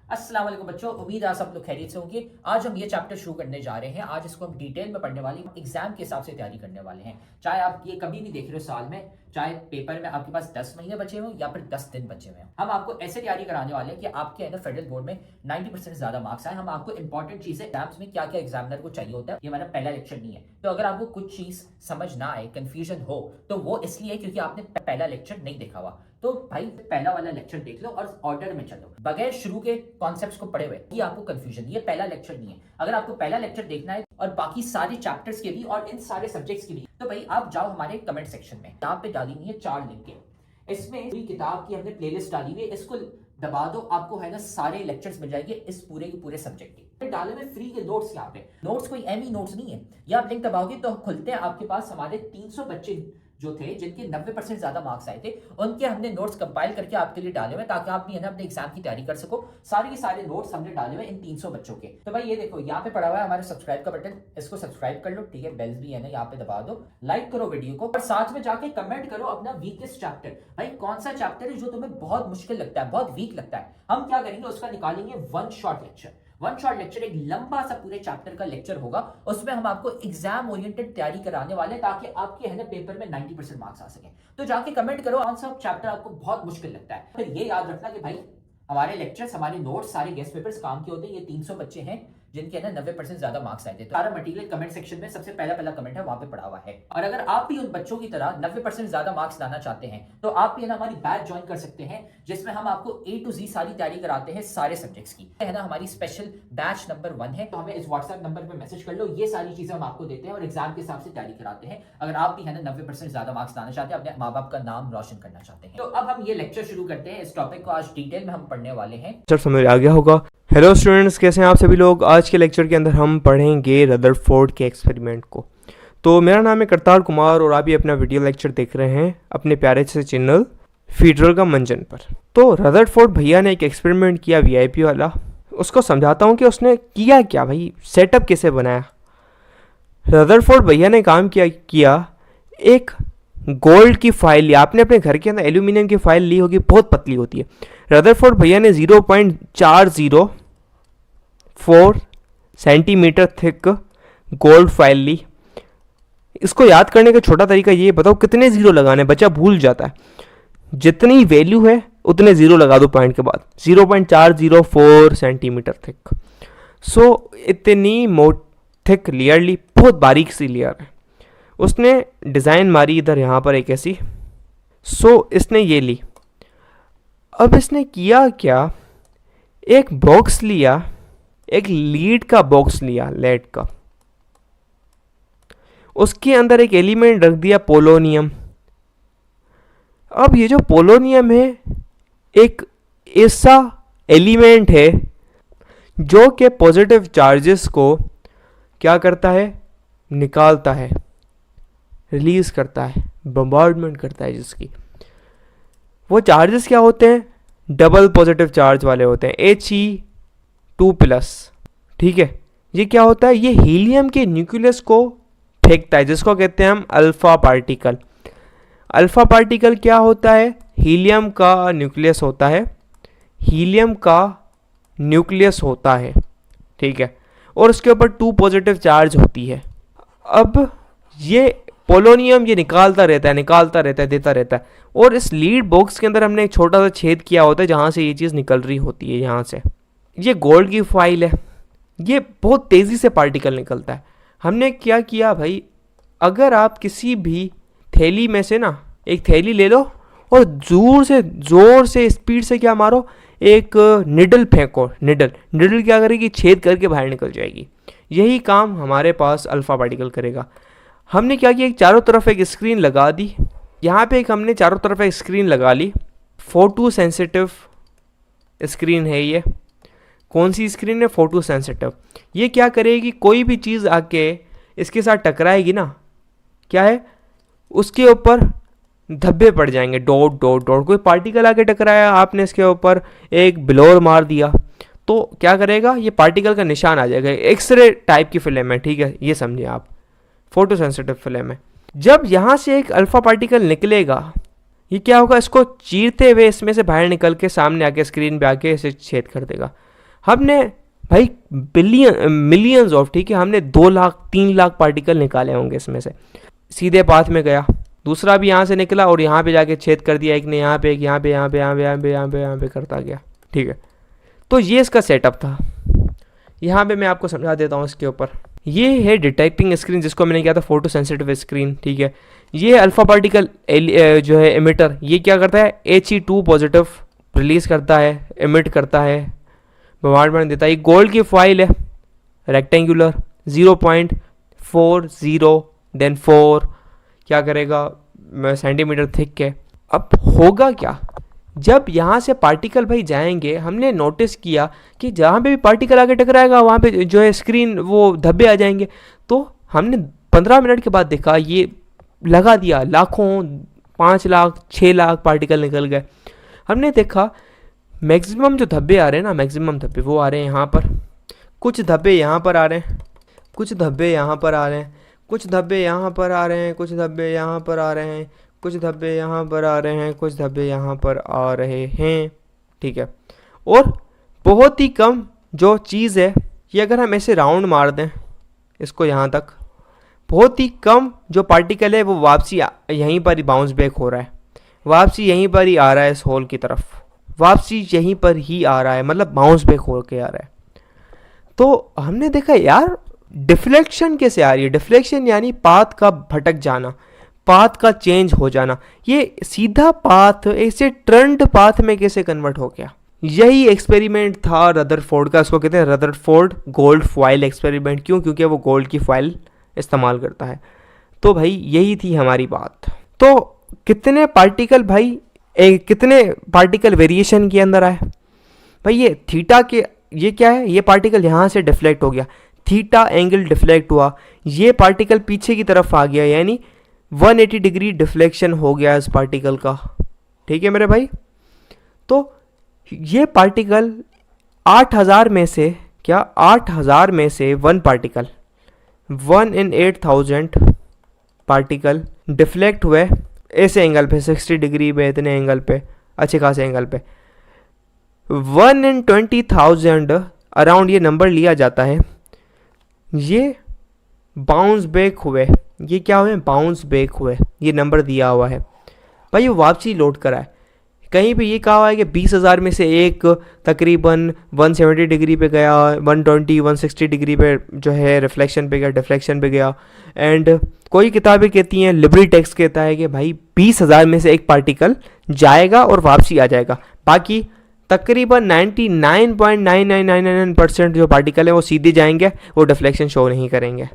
अस्सलाम वालेकुम बच्चों, उम्मीद है सब लोग खैरियत से होंगे। आज हम ये चैप्टर शुरू करने जा रहे हैं। आज इसको हम डिटेल में पढ़ने वाले हैं, एग्जाम के हिसाब से तैयारी करने वाले हैं। चाहे आप ये कभी भी देख रहे हो साल में, चाहे पेपर में आपके पास 10 महीने बचे हुए या फिर 10 दिन बचे हुए हैं, हम आपको ऐसे तैयारी कराने वाले हैं कि आपके है ना फेडरल बोर्ड में 90% से ज्यादा मार्क्स आए। हम आपको इंपॉर्टेंट चीजें एग्जाम्स में क्या क्या एग्जामिनर को चाहिए होता है, ये हमारा पहला लेक्चर नहीं है। तो अगर आपको कुछ चीज समझ ना आए, कंफ्यूजन हो, तो वो इसलिए क्योंकि आपने पहला लेक्चर नहीं देखा हुआ। तो भाई पहला वाला लेक्चर देख लो और ऑर्डर में चलो, बगैर शुरू के कॉन्सेप्ट्स को पढ़े हुए ये आपको कंफ्यूजन, ये पहला लेक्चर नहीं है। अगर आपको पहला लेक्चर देखना है और बाकी सारे चैप्टर्स के भी और इन सारे सब्जेक्ट्स के भी, तो भाई आप जाओ हमारे कमेंट सेक्शन में, यहाँ पे डाली हुई है 4 लिंक। इसमें पूरी किताब की हमने प्लेलिस्ट डाली हुई है, इसको दबा दो, आपको है ना सारे लेक्चर्स मिल जाएंगे इस पूरे के पूरे सब्जेक्ट के। डाले में फ्री के नोट्स, यहाँ पे नोट्स कोई एमी नोट्स नहीं है। ये आप लिंक दबाओगे तो खुलते हैं, आपके पास हमारे 300 बच्चे जो थे जिनके 90% ज्यादा मार्क्स आए थे, उनके हमने नोट्स कंपाइल करके आपके लिए डाले हुए ताकि आप भी है ना अपने एग्जाम की तैयारी कर सको। सारे के सारे नोट्स हमने डाले हुए इन 300 बच्चों के। तो भाई ये देखो यहाँ पे पड़ा हुआ है हमारे सब्सक्राइब का बटन, इसको सब्सक्राइब कर लो, ठीक है। बेल्स भी है ना यहाँ पे दबा दो, लाइक करो वीडियो को और साथ में जाके कमेंट करो अपना वीकेस्ट चैप्टर। भाई कौन सा चैप्टर है जो तुम्हें बहुत मुश्किल लगता है, बहुत वीक लगता है, हम क्या करेंगे उसका निकालेंगे one shot lecture. One shot lecture एक लंबा सा पूरे चैप्टर का लेक्चर होगा, उसमें हम आपको एग्जाम ओरिएंटेड तैयारी कराने वाले हैं ताकि आपके है ना पेपर में 90% मार्क्स आ सके। तो जाके कमेंट करो कौन सा चैप्टर आपको बहुत मुश्किल लगता है। फिर ये याद रखना कि भाई हमारे लेक्चर्स, हमारे नोट्स, सारे गेस्ट पेपर्स काम के होते हैं। ये 300 बच्चे हैं जिनके ना 90% ज्यादा मार्क्स आए थे। तो सारा मटेरियल कमेंट सेक्शन में सबसे पहला कमेंट है, वहां पे पड़ा हुआ है। और अगर आप भी उन बच्चों की तरह 90% ज्यादा मार्क्स लाना चाहते हैं तो आप भी ना हमारी बैच ज्वाइन कर सकते हैं, जिसमें हम आपको A to Z सारी तैयारी कराते हैं सारे सब्जेक्ट्स की, है ना। हमारी स्पेशल बैच नंबर 1 है, तो हमें इस व्हाट्सएप नंबर पर मैसेज कर लो। ये सारी चीजें हम आपको देते हैं और एग्जाम के हिसाब से तैयारी कराते हैं। अगर आप भी है ना 90% ज्यादा मार्क्स लाना चाहते हैं, अपने माँ बाप का नाम रोशन करना चाहते हैं। तो अब हम ये लेक्चर शुरू करते हैं। इस टॉपिक को आज डिटेल में हम पढ़ने वाले हैं। समझ आ गया होगा। हेलो स्टूडेंट्स, कैसे हैं आप सभी लोग। आज के लेक्चर के अंदर हम पढ़ेंगे रदरफोर्ड के एक्सपेरिमेंट को। तो मेरा नाम है करतार कुमार और आप ये अपना वीडियो लेक्चर देख रहे हैं अपने प्यारे से चैनल फीडरल का मंजन पर। तो रदरफोर्ड भैया ने एक एक्सपेरिमेंट किया वीआईपी वाला, उसको समझाता हूँ कि उसने किया क्या, भाई सेटअप कैसे बनाया। रदरफोर्ड भैया ने काम किया एक गोल्ड की फाइल ली। आपने अपने घर के अंदर एल्यूमिनियम की फाइल ली होगी, बहुत पतली होती है। रदरफोर्ड भैया ने 0.404 सेंटीमीटर थिक गोल्ड फाइल ली। इसको याद करने का छोटा तरीका ये बताओ, कितने जीरो लगाने, बच्चा भूल जाता है। जितनी वैल्यू है उतने जीरो लगा दो पॉइंट के बाद। 0.404 सेंटीमीटर थिक। सो इतनी थिक लेयर ली, बहुत बारीक सी लेयर है। उसने डिज़ाइन मारी इधर यहाँ पर एक ऐसी। सो इसने ये ली। अब इसने किया क्या, एक बॉक्स लिया, एक लीड का बॉक्स लिया, लेड का। उसके अंदर एक एलिमेंट रख दिया पोलोनियम। अब ये जो पोलोनियम है एक ऐसा एलिमेंट है जो कि पॉजिटिव चार्जेस को क्या करता है, निकालता है, रिलीज करता है, बम्बार्डमेंट करता है। जिसकी वो चार्जेस क्या होते हैं, डबल पॉजिटिव चार्ज वाले होते हैं, He2+। ठीक है, ये क्या होता है, ये हीलियम के न्यूक्लियस को फेंकता है, जिसको कहते हैं हम अल्फा पार्टिकल। अल्फा पार्टिकल क्या होता है, हीलियम का न्यूक्लियस होता है, हीलियम का न्यूक्लियस होता है, ठीक है, और उसके ऊपर 2 पॉजिटिव चार्ज होती है। अब ये पोलोनियम ये निकालता रहता है, देता रहता है। और इस लीड बॉक्स के अंदर हमने एक छोटा सा छेद किया होता है जहाँ से ये चीज़ निकल रही होती है। यहाँ से ये गोल्ड की फाइल है, ये बहुत तेज़ी से पार्टिकल निकलता है। हमने क्या किया भाई, अगर आप किसी भी थैली में से ना एक थैली ले लो और ज़ोर से स्पीड से क्या मारो, एक निडल फेंको। निडल क्या करेगी, छेद करके बाहर निकल जाएगी। यही काम हमारे पास अल्फा पार्टिकल करेगा। हमने क्या किया, एक चारों तरफ एक स्क्रीन लगा दी। यहाँ पे एक हमने चारों तरफ एक स्क्रीन लगा ली, फोटो सेंसिटिव स्क्रीन है ये। कौन सी स्क्रीन है, फोटो सेंसिटिव। ये क्या करेगी, कोई भी चीज़ आके इसके साथ टकराएगी ना, क्या है, उसके ऊपर धब्बे पड़ जाएंगे, डॉट डॉट डॉट। कोई पार्टिकल आके टकराया, आपने इसके ऊपर एक ब्लोर मार दिया तो क्या करेगा, ये पार्टिकल का निशान आ जाएगा। एक्सरे टाइप की फिल्म है, ठीक है, ये समझिए आप, फोटो सेंसिटिव फिल्म है। जब यहाँ से एक अल्फा पार्टिकल निकलेगा, ये क्या होगा, इसको चीरते हुए इसमें से बाहर निकल के सामने आके स्क्रीन पे आके इसे छेद कर देगा। हमने भाई बिलियन मिलियंस ऑफ, ठीक है, हमने 2 लाख 3 लाख पार्टिकल निकाले होंगे इसमें से, सीधे पाथ में गया, दूसरा भी यहाँ से निकला और यहाँ पे जाके छेद कर दिया, एक ने यहाँ पे, एक यहाँ पे, यहाँ पे, यहाँ पे, यहाँ पे, यहाँ पे, यहाँ पे करता गया, ठीक है। तो ये इसका सेटअप था। यहाँ पे मैं आपको समझा देता हूँ इसके ऊपर। ये है डिटेक्टिंग स्क्रीन, जिसको मैंने किया था फोटो सेंसिटिव स्क्रीन, ठीक है। ये अल्फा पार्टिकल जो है एमिटर, ये क्या करता है, He2 पॉजिटिव रिलीज़ करता है, एमिट करता है, बोmbardment देता है। ये गोल्ड की फॉइल है, रेक्टेंगुलर, 0.40 देन 4 क्या करेगा सेंटीमीटर थिक है। अब होगा क्या, जब यहाँ से पार्टिकल भाई जाएंगे, हमने नोटिस किया कि जहाँ पे भी पार्टिकल आके टकराएगा वहाँ पे जो है स्क्रीन वो धब्बे आ जाएंगे। तो हमने 15 मिनट के बाद देखा, ये लगा दिया, लाखों 5 लाख 6 लाख पार्टिकल निकल गए। हमने देखा मैक्सिमम जो धब्बे आ रहे हैं ना, मैक्सिमम धब्बे वो आ रहे हैं यहाँ पर, कुछ धब्बे यहाँ पर आ रहे हैं, कुछ धब्बे यहाँ पर आ रहे हैं, कुछ धब्बे यहाँ पर आ रहे हैं, कुछ धब्बे यहाँ पर आ रहे हैं, कुछ धब्बे यहाँ पर आ रहे हैं, कुछ धब्बे यहाँ पर आ रहे हैं, ठीक है। और बहुत ही कम जो चीज़ है, ये अगर हम ऐसे राउंड मार दें इसको यहाँ तक, बहुत ही कम जो पार्टिकल है वो वापसी यहीं पर ही बाउंस बैक हो रहा है, वापसी यहीं पर ही आ रहा है, इस होल की तरफ वापसी यहीं पर ही आ रहा है, मतलब बाउंस बैक हो के आ रहा है। तो हमने देखा यार डिफ्लेक्शन कैसे आ रही है, डिफ्लेक्शन यानी पाथ का भटक जाना, पाथ का चेंज हो जाना। ये सीधा पाथ ऐसे टर्न्ड पाथ में कैसे कन्वर्ट हो गया। यही एक्सपेरिमेंट था रदरफोर्ड का, इसको कहते हैं रदरफोर्ड गोल्ड फॉइल एक्सपेरिमेंट। क्यों? क्योंकि वो गोल्ड की फॉइल इस्तेमाल करता है। तो भाई यही थी हमारी बात। तो कितने पार्टिकल भाई कितने पार्टिकल वेरिएशन के अंदर आए भाई, ये थीटा के, ये क्या है, ये पार्टिकल यहाँ से डिफ्लेक्ट हो गया, थीटा एंगल डिफ्लेक्ट हुआ, ये पार्टिकल पीछे की तरफ आ गया, यानी 180 डिग्री डिफ्लेक्शन हो गया इस पार्टिकल का, ठीक है मेरे भाई। तो ये पार्टिकल 8000 में से, क्या 8000 में से 1 पार्टिकल, 1 in 8000 पार्टिकल डिफ्लेक्ट हुए ऐसे एंगल पे, 60 डिग्री पे, इतने एंगल पे, अच्छे खासे एंगल पे। 1 in 20,000 अराउंड ये नंबर लिया जाता है। ये बाउंस बैक हुए, ये क्या हुए, बाउंस बैक हुए, ये नंबर दिया हुआ है भाई। वो वापसी लौट कर आए। कहीं पे ये कहा हुआ है कि 20,000 में से एक तकरीबन 170 डिग्री पे गया, 120 160 डिग्री पे जो है रिफ्लेक्शन पे गया, डिफ्लेक्शन पे गया। एंड कोई किताबें कहती हैं, लिबरी टेक्स्ट कहता है कि भाई 20,000 में से एक पार्टिकल जाएगा और वापसी आ जाएगा, बाकी तकरीबन 99.9999% जो पार्टिकल है वो सीधे जाएंगे, वो डिफ्लेक्शन शो नहीं करेंगे।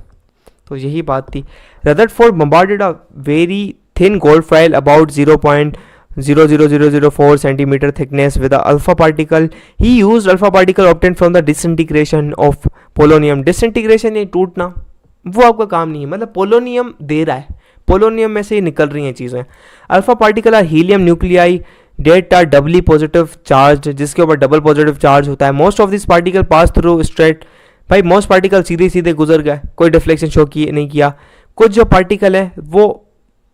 तो यही बात थी। Rutherford bombarded a very thin gold foil about 0.00004 centimeter thickness with the alpha particle. He used alpha particle obtained from the disintegration of polonium. Disintegration ये टूटना, वो आपका काम नहीं है, मतलब पोलोनियम दे रहा है, पोलोनियम में से ही निकल रही हैं चीज़ें। Alpha particle are helium nuclei that are doubly positive charge, जिसके ऊपर डबल पॉजिटिव चार्ज होता है। Most of this particle pass through straight, भाई मोस्ट पार्टिकल सीधे सीधे गुजर गए, कोई डिफ्लेक्शन शो किए नहीं किया। कुछ जो पार्टिकल है वो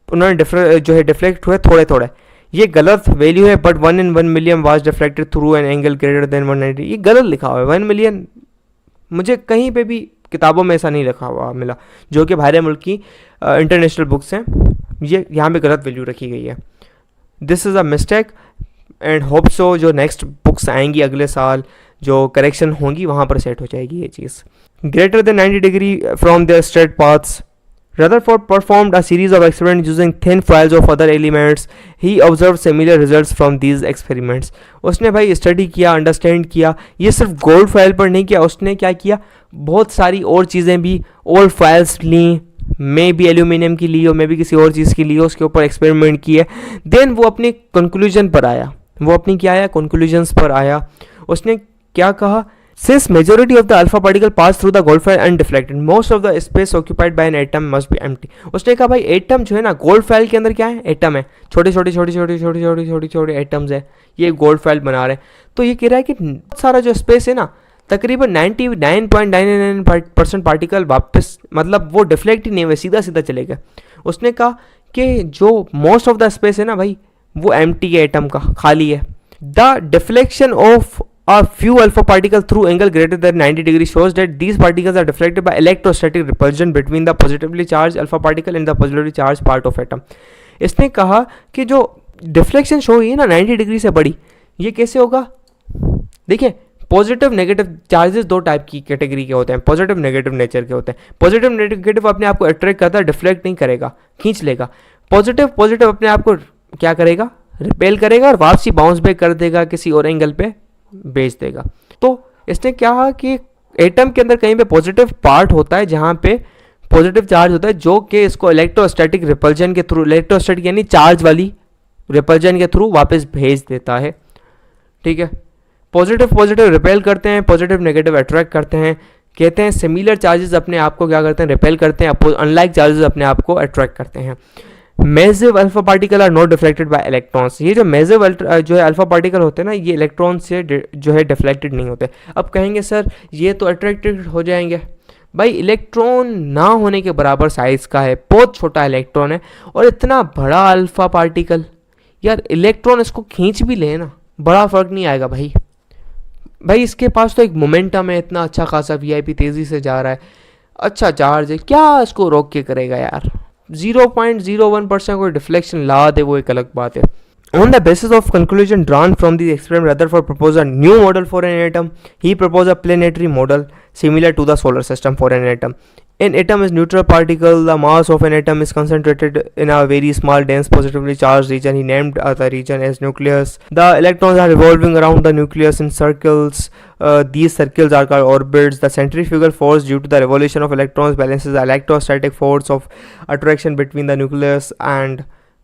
उन्होंने जो है डिफ्लेक्ट हुए थोड़े थोड़े, ये गलत वैल्यू है, but 1 in 1 million was deflected through an angle greater than 190। ये गलत लिखा हुआ है 1 मिलियन, मुझे कहीं पे भी किताबों में ऐसा नहीं लिखा हुआ मिला, जो कि बाहर मुल्क की इंटरनेशनल बुक्स हैं, ये यहाँ पे गलत वैल्यू रखी गई है। This is a mistake and hope so जो नेक्स्ट बुक्स आएंगी अगले साल जो करेक्शन होंगी वहाँ पर सेट हो जाएगी ये चीज़। Greater than 90 degree from the straight paths, Rutherford performed a series of experiments using thin foils of other elements. He observed similar results from these experiments. उसने भाई स्टडी किया, अंडरस्टैंड किया, ये सिर्फ गोल्ड फॉइल पर नहीं किया, उसने क्या किया, बहुत सारी और चीज़ें भी, ओल्ड फाइल्स ली, मे भी एल्यूमिनियम की ली हो, मे भी किसी और चीज़ की ली हो, उसके ऊपर एक्सपेरिमेंट किए। देन वो अपने कंक्लूजन पर आया, वो अपनी क्या आया, कंक्लूजन्स पर आया। उसने क्या कहा, Since majority of the alpha particle pass through the gold foil undeflected, most of the space occupied by an atom must be empty. उसने कहा भाई एटम जो है ना, गोल्ड फाइल के अंदर क्या है, एटम है, छोटे छोटे छोटे छोटे छोटे छोटे छोटे छोटे एटम्स है, ये गोल्ड फाइल बना रहे हैं। तो ये कह रहा है कि बहुत सारा जो स्पेस है ना, तकरीबन 99.99% पार्टिकल वापस, मतलब वो डिफ्लेक्ट ही नहीं हुए, सीधा सीधा चले गए। उसने कहा कि जो मोस्ट ऑफ द स्पेस है ना भाई, वो एम्प्टी है, एटम का खाली है। The deflection of a few alpha particle through angle greater than 90 degrees shows that these particles are deflected by electrostatic repulsion between the positively charged alpha particle and the positively charged part of atom. इसने कहा कि जो deflection show हुई है ना 90 degree से बड़ी, ये कैसे होगा? देखिए पॉजिटिव नेगेटिव चार्जेस दो टाइप की कैटेगरी के होते हैं, पॉजिटिव नेगेटिव नेचर के होते हैं. पॉजिटिव नेगेटिव अपने आप को अट्रैक्ट करता है, डिफ्लेक्ट नहीं करेगा, खींच लेगा. पॉजिटिव अपने आप को क्या करेगा? रिपेल करेगा और वापसी बाउंस बैक कर देगा, किसी और एंगल पे भेज देगा. तो इसने क्या कहा कि एटम के अंदर कहीं पे पॉजिटिव पार्ट होता है जहाँ पे पॉजिटिव चार्ज होता है, जो कि इसको इलेक्ट्रोस्टैटिक रिपल्जन के थ्रू, इलेक्ट्रोस्टैटिक यानी चार्ज वाली रिपल्जन के थ्रू वापस भेज देता है. ठीक है, पॉजिटिव रिपेल करते हैं, पॉजिटिव नेगेटिव अट्रैक्ट करते हैं. कहते हैं सिमिलर चार्जेस अपने आप को क्या करते हैं? रिपेल करते हैं, अनलाइक चार्जेस अपने आप को अट्रैक्ट करते हैं. Massive alpha particle are not deflected by electrons. ये जो मैसिव जो है अल्फा पार्टिकल होते हैं ना, ये इलेक्ट्रॉन से जो है डिफ्लेक्टेड नहीं होते. अब कहेंगे सर ये तो अट्रैक्टेड हो जाएंगे. भाई इलेक्ट्रॉन ना होने के बराबर साइज का है, बहुत छोटा इलेक्ट्रॉन है, और इतना बड़ा अल्फा पार्टिकल, यार इलेक्ट्रॉन इसको खींच भी ले ना, बड़ा फर्क नहीं आएगा भाई. इसके पास तो एक मोमेंटम है, इतना अच्छा खासा वीआईपी तेज़ी से जा रहा है, अच्छा चार्ज है, क्या इसको रोक के करेगा यार? 0.01% कोई डिफ्लेक्शन ला दे वो एक अलग बात है. On the basis of conclusion drawn from the experiment, Rutherford proposed a new model for an atom. He proposed a planetary model similar to the solar system for an atom. An atom is neutral particle. The mass of an atom is concentrated in a very small, dense, positively charged region. He named the region as nucleus. The electrons are revolving around the nucleus in circles. These circles are called orbits. The centrifugal force due to the revolution of electrons balances the electrostatic force of attraction between the nucleus and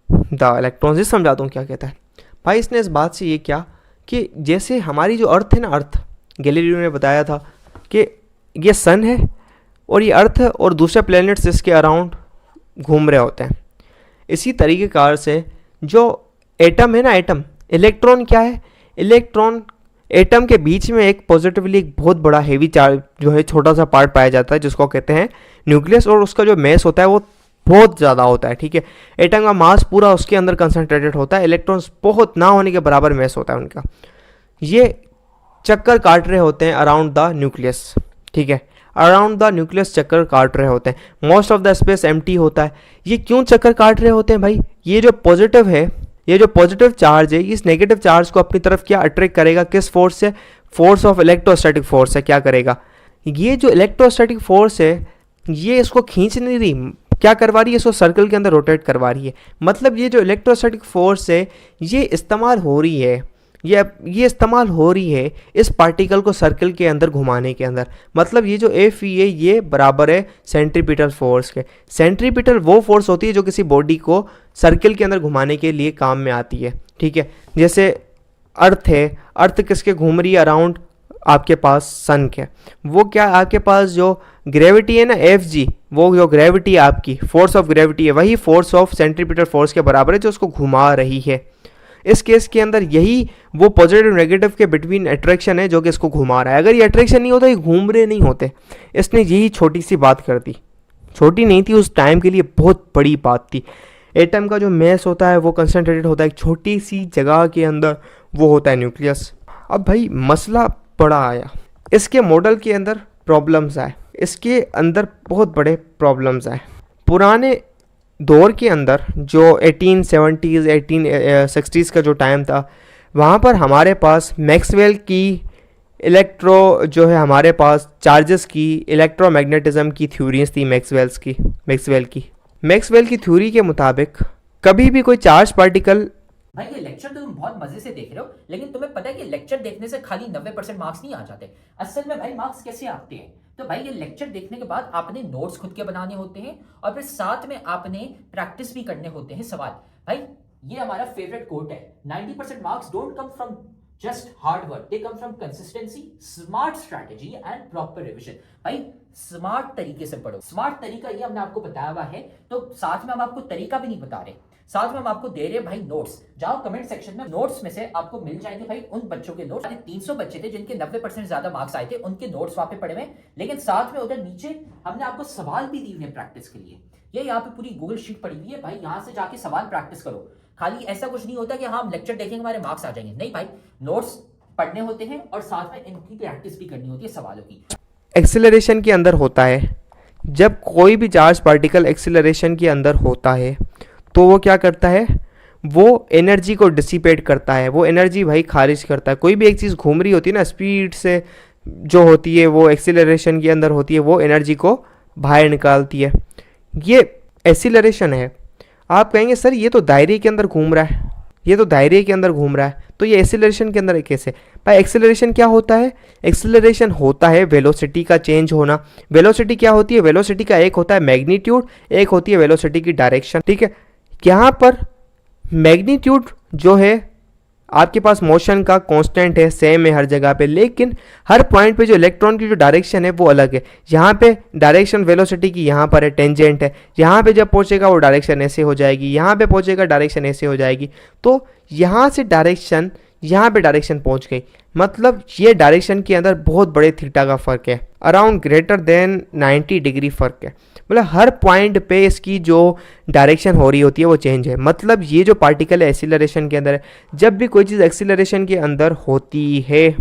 the electrons. इस समझाता हूँ क्या कहता है भाई. इसने इस बात से ये किया कि जैसे हमारी जो अर्थ है ना, अर्थ गैलीलियो ने बताया था कि ये सन है और ये अर्थ और दूसरे प्लैनेट्स इसके अराउंड घूम रहे होते हैं. इसी तरीके कार से जो एटम है ना, एटम, इलेक्ट्रॉन क्या है? इलेक्ट्रॉन एटम के बीच में एक पॉजिटिवली एक बहुत बड़ा हेवी चार्ज जो है छोटा सा पार्ट पाया जाता है जिसको कहते हैं न्यूक्लियस, और उसका जो मैस होता है वो बहुत ज़्यादा होता है. ठीक है, एटम का मास पूरा उसके अंदर कंसंट्रेटेड होता है, इलेक्ट्रॉन्स बहुत ना होने के बराबर मैस होता है उनका. ये चक्कर काट रहे होते हैं अराउंड द न्यूक्लियस. ठीक है, अराउंड द न्यूक्लियस चक्कर काट रहे होते हैं. Most of the space empty होता है. ये क्यों चक्कर काट रहे होते हैं भाई? ये जो पॉजिटिव है, ये जो पॉजिटिव चार्ज है, इस नेगेटिव चार्ज को अपनी तरफ क्या अट्रैक्ट करेगा? किस फोर्स से? फोर्स ऑफ इलेक्ट्रोस्टैटिक फोर्स से. क्या करेगा? ये जो इलेक्ट्रोस्टैटिक फोर्स है ये इसको खींच नहीं रही, क्या करवा रही है? इसको सर्कल के अंदर रोटेट करवा रही है. मतलब ये जो इलेक्ट्रोस्टैटिक फोर्स है ये इस्तेमाल हो रही है, ये इस्तेमाल हो रही है इस पार्टिकल को सर्कल के अंदर घुमाने के अंदर. मतलब ये जो एफ है ये बराबर है सेंट्रीपिटल फोर्स के. सेंट्रीपिटल वो फोर्स होती है जो किसी बॉडी को सर्कल के अंदर घुमाने के लिए काम में आती है. ठीक है, जैसे अर्थ है, अर्थ किसके घूम रही है? अराउंड आपके पास सन के. वो क्या आपके पास जो ग्रेविटी है ना, एफ जी, वो जो ग्रेविटी है आपकी, फोर्स ऑफ ग्रेविटी है, वही फोर्स ऑफ सेंट्रीपिटल फोर्स के बराबर है जो उसको घुमा रही है. इस केस के अंदर यही वो पॉजिटिव नेगेटिव के बिटवीन अट्रैक्शन है जो कि इसको घुमा रहा है. अगर ये अट्रैक्शन नहीं होता ये घूम रहे नहीं होते. इसने यही छोटी सी बात कर दी, छोटी नहीं थी उस टाइम के लिए, बहुत बड़ी बात थी. एटम का जो मैस होता है वो कंसनट्रेटेड होता है एक छोटी सी जगह के अंदर, वो होता है न्यूक्लियस. अब भाई मसला बड़ा आया, इसके मॉडल के अंदर प्रॉब्लम्स आए, इसके अंदर बहुत बड़े प्रॉब्लम्स आए. पुराने दौर के अंदर जो 1870s 1860s का जो टाइम था, वहाँ पर हमारे पास मैक्सवेल की इलेक्ट्रो जो है हमारे पास चार्जेस की, इलेक्ट्रोमैग्नेटिज्म की थ्योरीज थी मैक्सवेल की थ्योरी के मुताबिक कभी भी कोई चार्ज पार्टिकल. भाई ये लेक्चर तो तुम बहुत मजे से देख रहे हो, लेकिन तुम्हें पता है कि लेक्चर देखने से खाली 90% मार्क्स नहीं आ जाते. असल में भाई मार्क्स कैसे आते हैं? तो भाई ये लेक्चर देखने के बाद आपने नोट्स खुद के बनाने होते हैं और फिर साथ में आपने प्रैक्टिस भी करने होते हैं सवाल. भाई ये हमारा फेवरेट कोट है, 90% marks don't come from just hard work, they come from consistency, smart strategy and proper revision. भाई स्मार्ट तरीके से पढ़ो. स्मार्ट तरीका ये हमने आपको बताया हुआ है, तो साथ में हम आपको तरीका भी नहीं बता रहे, साथ में हम आपको दे रहे हैं भाई नोट्स. जाओ कमेंट सेक्शन में, नोट्स में से आपको मिल जाएंगे भाई उन बच्चों के नोट्स. 300 बच्चे थे जिनके 90% ज्यादा मार्क्स आए थे, उनके नोट्स वहां पे पड़े हुए. लेकिन साथ में उधर नीचे हमने आपको सवाल भी दिए हुए प्रैक्टिस के लिए. ये यहाँ पे पूरी गूगल शीट पड़ी हुई है भाई, यहाँ से जाके सवाल प्रैक्टिस करो. खाली ऐसा कुछ नहीं होता कि हाँ हम लेक्चर देखेंगे हमारे मार्क्स आ जाएंगे, नहीं भाई. नोट्स पढ़ने होते हैं और साथ में इनकी प्रैक्टिस भी करनी होती है सवालों की। एक्सेलरेशन के अंदर होता है, जब कोई भी चार्ज पार्टिकल एक्सेलरेशन के अंदर होता है तो वो क्या करता है, वो एनर्जी को डिसिपेट करता है, वो एनर्जी भाई खारिज करता है। कोई भी एक चीज़ घूम रही होती है ना स्पीड से, जो होती है वो एक्सेलरेशन के अंदर होती है, वो एनर्जी को बाहर निकालती है। ये एक्सेलरेशन है। आप कहेंगे सर ये तो दायरे के अंदर घूम रहा है, ये तो दायरे के अंदर घूम रहा है, तो ये एक्सेलरेशन के अंदर कैसे? भाई एक्सेलरेशन क्या होता है? एक्सेलरेशन होता है वेलोसिटी का चेंज होना। वेलोसिटी क्या होती है? वेलोसिटी का एक होता है मैग्नीट्यूड, एक होती है वेलोसिटी की डायरेक्शन। ठीक है, यहाँ पर मैग्नीट्यूड जो है आपके पास मोशन का कांस्टेंट है, सेम है हर जगह पे, लेकिन हर पॉइंट पे जो इलेक्ट्रॉन की जो डायरेक्शन है वो अलग है। यहाँ पे डायरेक्शन वेलोसिटी की यहाँ पर है, टेंजेंट है। यहाँ पे जब पहुँचेगा वो डायरेक्शन ऐसे हो जाएगी, यहाँ पे पहुँचेगा डायरेक्शन ऐसे हो जाएगी। तो यहाँ से डायरेक्शन, यहाँ पे डायरेक्शन पहुँच गई, मतलब ये डायरेक्शन के अंदर बहुत बड़े थीटा का फ़र्क है, अराउंड ग्रेटर देन 90 डिग्री फ़र्क है। मतलब हर पॉइंट पे इसकी जो डायरेक्शन हो रही होती है वो चेंज है। मतलब ये जो पार्टिकल है एक्सीलरेशन के अंदर है, जब भी कोई चीज़ एक्सीलरेशन के अंदर होती है,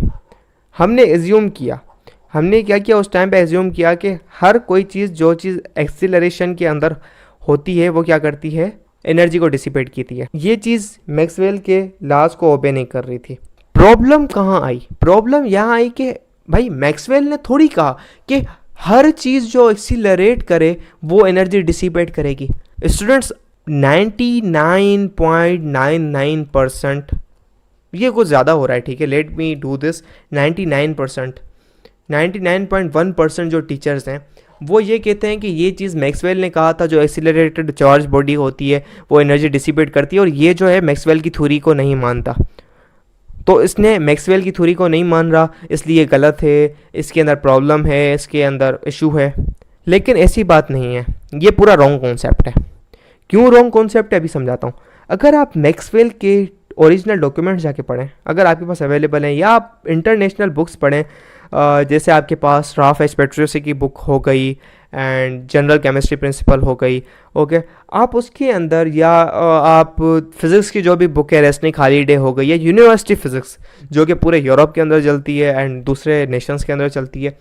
हमने एज्यूम किया, हमने क्या किया उस टाइम पे एज्यूम किया कि हर कोई चीज़, जो चीज़ एक्सीलरेशन के अंदर होती है वो क्या करती है, एनर्जी को डिसिपेट करती है। ये चीज़ मैक्सवेल के लॉज को ओबे नहीं कर रही थी। प्रॉब्लम कहाँ आई? प्रॉब्लम यहाँ आई कि भाई मैक्सवेल ने थोड़ी कहा कि हर चीज़ जो एक्सीलरेट करे वो एनर्जी डिसिपेट करेगी। स्टूडेंट्स 99.99%, ये कुछ ज़्यादा हो रहा है, ठीक है, लेट मी डू दिस, 99%, 99.1% जो टीचर्स हैं वो ये कहते हैं कि ये चीज़ मैक्सवेल ने कहा था, जो एक्सीलरेटेड चार्ज बॉडी होती है वो एनर्जी डिसिपेट करती है, और ये जो है मैक्सवेल की थ्योरी को नहीं मानता। तो इसने मैक्सवेल की थ्योरी को नहीं मान रहा, इसलिए गलत है, इसके अंदर प्रॉब्लम है, इसके अंदर इशू है। लेकिन ऐसी बात नहीं है, ये पूरा रॉन्ग कॉन्सेप्ट है। क्यों रॉन्ग कॉन्सेप्ट है अभी समझाता हूँ। अगर आप मैक्सवेल के ओरिजिनल डॉक्यूमेंट्स जाके पढ़ें, अगर आपके पास अवेलेबल हैं, या आप इंटरनेशनल बुक्स पढ़ें, जैसे आपके पास राफ एच पेट्रोसी की बुक हो गई एंड जनरल केमिस्ट्री प्रिंसिपल हो गई, ओके, आप उसके अंदर, या आप फिज़िक्स की जो भी बुक है, रेस्निक हॉलीडे हो गई, या यूनिवर्सिटी फ़िज़िक्स जो कि पूरे यूरोप के अंदर चलती है एंड दूसरे नेशंस के अंदर चलती है,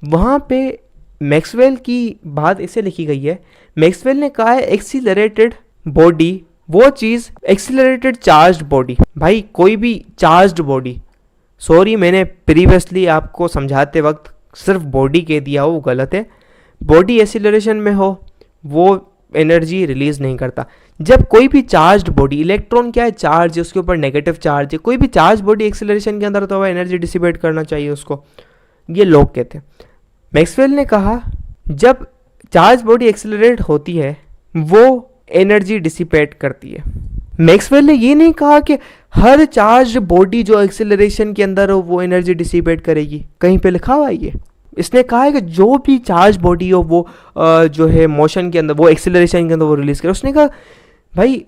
वहाँ पे मैक्सवेल की बात इसे लिखी गई है। मैक्सवेल ने कहा है एक्सीलरेटेड बॉडी वो चीज़, एक्सीलरेटेड चार्ज्ड बॉडी, भाई कोई भी चार्ज्ड बॉडी, सॉरी मैंने प्रीवियसली आपको समझाते वक्त सिर्फ बॉडी कह दिया हो, वो गलत है। बॉडी एक्सीलरेशन में हो वो एनर्जी रिलीज नहीं करता। जब कोई भी चार्ज्ड बॉडी, इलेक्ट्रॉन क्या है, चार्ज है, उसके ऊपर नेगेटिव चार्ज है, कोई भी चार्ज बॉडी एक्सीलरेशन के अंदर तो वह एनर्जी डिसिपेट करना चाहिए उसको, ये लोग कहते हैं। मैक्सवेल ने कहा जब चार्ज बॉडी एक्सीलरेट होती है वो एनर्जी डिसिपेट करती है। मैक्सवेल ने ये नहीं कहा कि हर चार्ज बॉडी जो एक्सेलरेशन के अंदर हो वो एनर्जी डिसिपेट करेगी, कहीं पे लिखा हुआ है ये। इसने कहा है कि जो भी चार्ज बॉडी हो वो जो है मोशन के अंदर, वो एक्सेलरेशन के अंदर वो रिलीज करे। उसने कहा भाई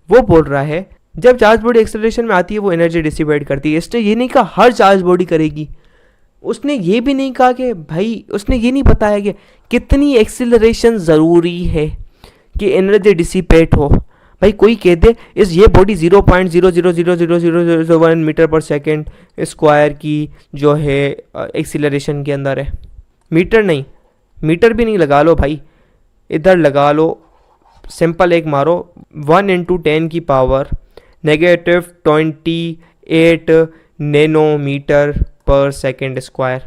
वो बोल रहा है जब चार्ज बॉडी एक्सेलरेशन में आती है वो एनर्जी डिसिपेट करती है। इसने ये नहीं कहा हर चार्ज बॉडी करेगी। उसने ये भी नहीं कहा कि भाई, उसने ये नहीं बताया कि कितनी एक्सेलरेशन ज़रूरी है कि एनर्जी डिसिपेट हो। भाई कोई कह दे इस ये बॉडी 0.00000001 मीटर पर सेकेंड स्क्वायर की जो है एक्सीलरेशन के अंदर है, मीटर नहीं, मीटर भी नहीं लगा लो भाई, इधर लगा लो, सिंपल एक मारो, 1 × 10 की पावर -28 नैनोमीटर पर सेकेंड स्क्वायर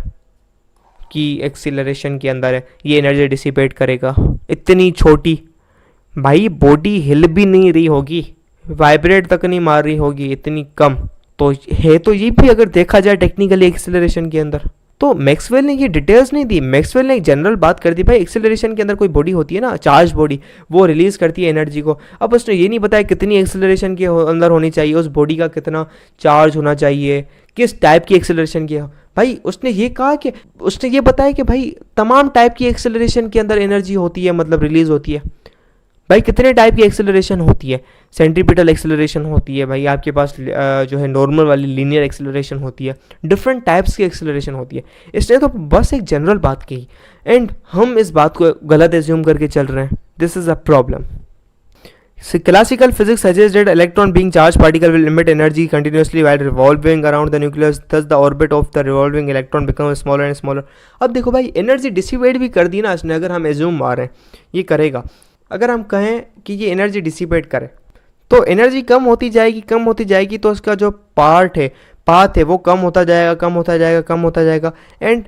की एक्सीलरेशन के अंदर है, ये एनर्जी डिसिपेट करेगा। इतनी छोटी भाई बॉडी हिल भी नहीं रही होगी, वाइब्रेट तक नहीं मार रही होगी, इतनी कम तो है। तो ये भी अगर देखा जाए टेक्निकली एक्सेलरेशन के अंदर, तो मैक्सवेल ने ये डिटेल्स नहीं दी। मैक्सवेल ने एक जनरल बात कर दी, भाई एक्सेलरेशन के अंदर कोई बॉडी होती है ना, चार्ज बॉडी, वो रिलीज करती है एनर्जी को। अब उसने ये नहीं बताया कितनी एक्सेलरेशन के अंदर होनी चाहिए, उस बॉडी का कितना चार्ज होना चाहिए, किस टाइप की एक्सेलरेशन की हो। भाई उसने ये कहा कि, उसने ये बताया कि भाई तमाम टाइप की एक्सेलरेशन के अंदर एनर्जी होती है, मतलब रिलीज होती है। भाई कितने टाइप की एक्सेलरेशन होती है, सेंट्रीपिटल एक्सेलरेशन होती है, भाई आपके पास जो है नॉर्मल वाली लीनियर एक्सेलरेशन होती है, डिफरेंट टाइप्स की एक्सेलरेशन होती है। इसने तो बस एक जनरल बात कही एंड हम इस बात को गलत एज्यूम करके चल रहे हैं। This is a problem. So classical physics suggests that electron being charged particle will emit energy continuously while revolving around the nucleus. Thus the orbit of the revolving electron becomes smaller and smaller. अब देखो भाई energy dissipate भी कर दी ना इसने, अगर हम assume मारें ये करेगा, अगर हम कहें कि ये एनर्जी डिसिपेट करे तो एनर्जी कम होती जाएगी तो उसका जो पाथ है वो कम होता जाएगा एंड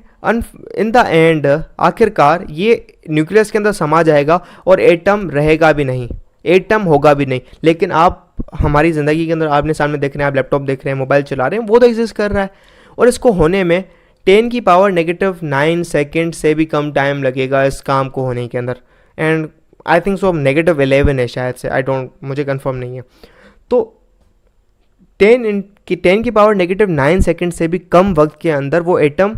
इन द एंड आखिरकार ये न्यूक्लियस के अंदर समा जाएगा और एटम रहेगा भी नहीं, एटम होगा भी नहीं। लेकिन आप हमारी ज़िंदगी के अंदर आपने सामने देख रहे हैं, आप लैपटॉप देख रहे हैं, मोबाइल चला रहे हैं, वो तो एग्जिस्ट कर रहा है और इसको होने में 10⁻⁹ सेकेंड से भी कम टाइम लगेगा इस काम को होने के अंदर। एंड आई थिंक सो -11 है शायद से, मुझे कंफर्म नहीं है। तो 10⁻⁹ सेकेंड से भी कम वक्त के अंदर वो एटम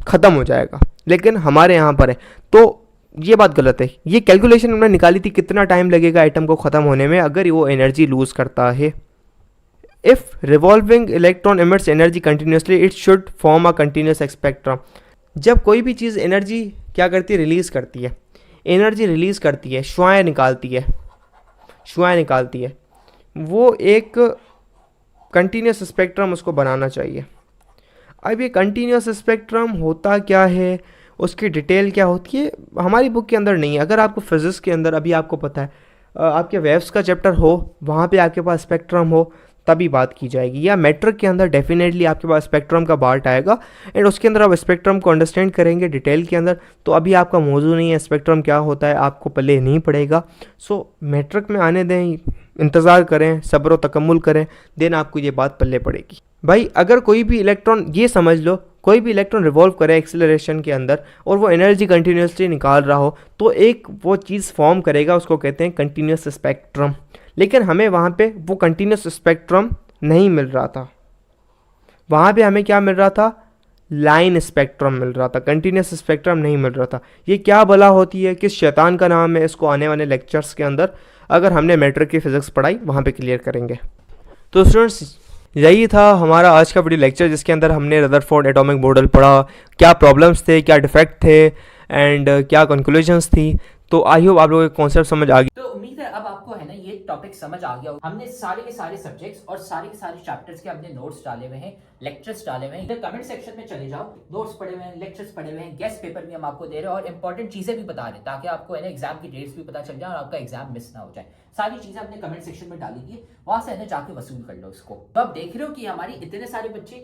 ख़त्म हो जाएगा, लेकिन हमारे यहाँ पर है तो ये बात गलत है। ये कैलकुलेशन हमने निकाली थी कितना टाइम लगेगा एटम को ख़त्म होने में अगर वो एनर्जी लूज़ करता है। If revolving electron emits energy continuously it should form a continuous spectrum. जब कोई भी चीज़ एनर्जी क्या करती है, रिलीज़ करती है, श्वाएँ निकालती है, वो एक कंटिन्यूस स्पेक्ट्रम उसको बनाना चाहिए। अब ये कंटिन्यूस स्पेक्ट्रम होता क्या है, उसकी डिटेल क्या होती है, हमारी बुक के अंदर नहीं है। अगर आपको फिज़िक्स के अंदर अभी आपको पता है आपके वेव्स का चैप्टर हो, वहाँ पे आपके पास स्पेक्ट्रम हो, तभी बात की जाएगी। या मैट्रिक के अंदर डेफिनेटली आपके पास स्पेक्ट्रम का पार्ट आएगा एंड उसके अंदर आप स्पेक्ट्रम को अंडरस्टैंड करेंगे डिटेल के अंदर। तो अभी आपका मौजू नहीं है, स्पेक्ट्रम क्या होता है आपको पल्ले नहीं पड़ेगा। सो मैट्रिक में आने दें, इंतज़ार करें, सब्र व तकम्मुल करें, देन आपको ये बात पल्ले पड़ेगी। भाई अगर कोई भी इलेक्ट्रॉन, ये समझ लो कोई भी इलेक्ट्रॉन रिवॉल्व करे एक्सेलरेशन के अंदर और वो एनर्जी कंटिन्यूसली निकाल रहा हो तो एक वो चीज़ फॉर्म करेगा, उसको कहते हैं कंटिन्यूस स्पेक्ट्रम। लेकिन हमें वहाँ पे वो कंटिन्यूस स्पेक्ट्रम नहीं मिल रहा था, वहाँ पे हमें क्या मिल रहा था, लाइन स्पेक्ट्रम मिल रहा था, कंटिन्यूस स्पेक्ट्रम नहीं मिल रहा था। ये क्या भला होती है, किस शैतान का नाम है, इसको आने वाले लेक्चर्स के अंदर अगर हमने मैट्रिक की फ़िज़िक्स पढ़ाई वहाँ पे क्लियर करेंगे। तो स्टूडेंट्स यही था हमारा आज का वीडियो लेक्चर जिसके अंदर हमने रदरफोर्ड एटॉमिक मॉडल पढ़ा, क्या प्रॉब्लम्स थे, क्या डिफेक्ट थे एंड क्या कंक्लूजन्स थी। तो आई होप आप लोगों को कॉन्सेप्ट समझ आ गई। तो उम्मीद है अब आपको है ना ये टॉपिक समझ आ गया। हमने सारे के सारे सब्जेक्ट्स और सारे के सारे चैप्टर्स के हमने नोट्स डाले हुए हैं, लेक्चर्स डाले हुए हैं। इधर कमेंट सेक्शन में चले जाओ, नोट्स पढ़े हुए हैं, लेक्चर्स पढ़े हुए हैं, गेस्ट पेपर भी हम आपको दे रहे हैं और इंपॉर्टेंट चीजें भी बता रहे हैं ताकि आपको है ना एग्जाम की डेट्स भी पता चल जाए और आपका एग्जाम मिस ना हो जाए। सारी चीजें हमने कमेंट सेक्शन में डाली थी, वहां से है ना जाके वसूल कर लो इसको। तो आप देख रहे हो कि हमारी इतने सारे बच्चे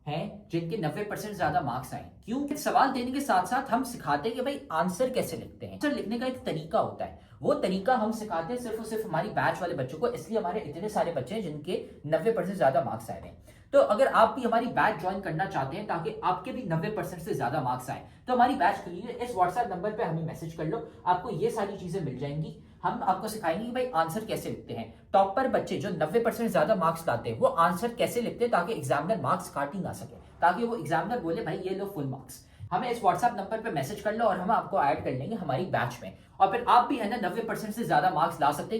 हैं जिनके 90% ज्यादा मार्क्स आए। क्यों? सवाल देने के साथ साथ हम सिखाते हैं कि भाई आंसर कैसे लिखते हैं। आंसर लिखने का एक तरीका होता है, वो तरीका हम सिखाते हैं सिर्फ और सिर्फ हमारी बैच वाले बच्चों को, इसलिए हमारे इतने सारे बच्चे हैं जिनके 90% ज्यादा मार्क्स आए हैं। तो अगर आप भी हमारी बैच ज्वाइन करना चाहते हैं ताकि आपके भी 90% से ज्यादा मार्क्स आए तो हमारी बैच के लिए इस व्हाट्सएप नंबर पे हमें मैसेज कर लो, आपको ये सारी चीजें मिल जाएंगी। हम आपको सिखाएंगे कि भाई आंसर कैसे लिखते हैं। टॉपर बच्चे जो 90% ज्यादा मार्क्स लाते हैं वो आंसर कैसे लिखते हैं ताकि एग्जामिनर मार्क्स काट ही ना सके, ताकि वो एग्जामिनर बोले भाई ये लो फुल मार्क्स। हमें इस व्हाट्सएप नंबर पे मैसेज कर लो और हम आपको ऐड कर लेंगे हमारी बैच में और फिर आप भी है ना 90% से ज्यादा मार्क्स ला सकते हैं।